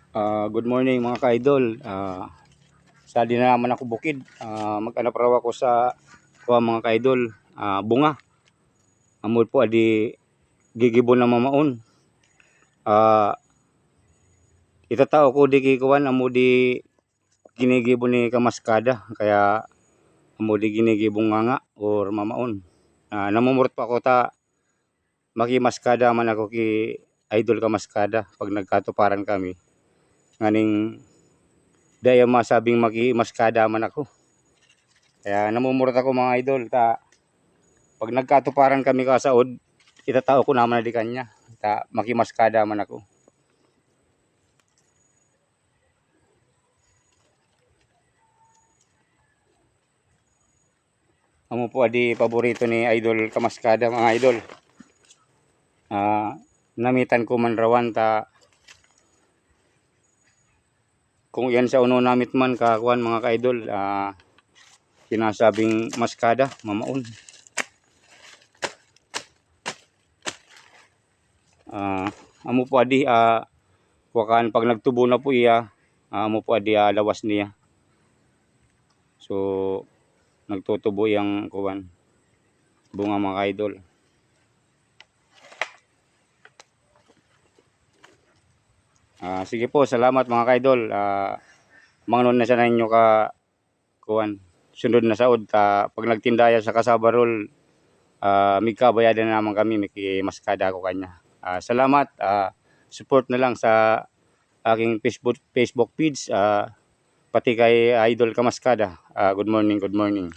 Good morning mga ka-idol. Sa di na naman ako bukid. Mag-anap raw ako sa mga ka-idol. Bunga. Amol po adi gigibon na mamaon. Itatao ko di kikuan amo di ginigibon ni kamaskada. Kaya amo di ginigibong nga or mamaon. Namumurot pa ako ta makimaskada man ako ki idol kamaskada pag nagkatuparan kami. Nganing daya masabing makimaskada man ako. Kaya namumurot ako mga idol ta pag nagkatuparan kami kasaod, itatao ko naman na di kanya ta makimaskada man ako. Amo po adi paborito ni idol kamaskada mga idol. Namitan ko man rawan ta kung yan sa uno namit man kakuan mga ka-idol, sinasabing maskada mamaon. Amo po adi wakan pag nagtubo na po iya, amo po adi lawas niya. So nagtutubo yang kuan bunga mga ka-idol. Sige po, salamat mga ka-idol. Mangnon na sa ninyo ka kuan sunod na saod ta pag nagtindaya sa kasabarol, may kabayadan na naman kami, may maskada ko kanya. Salamat. Support na lang sa aking Facebook page, pati kay Idol Kamaskada. Good morning, good morning.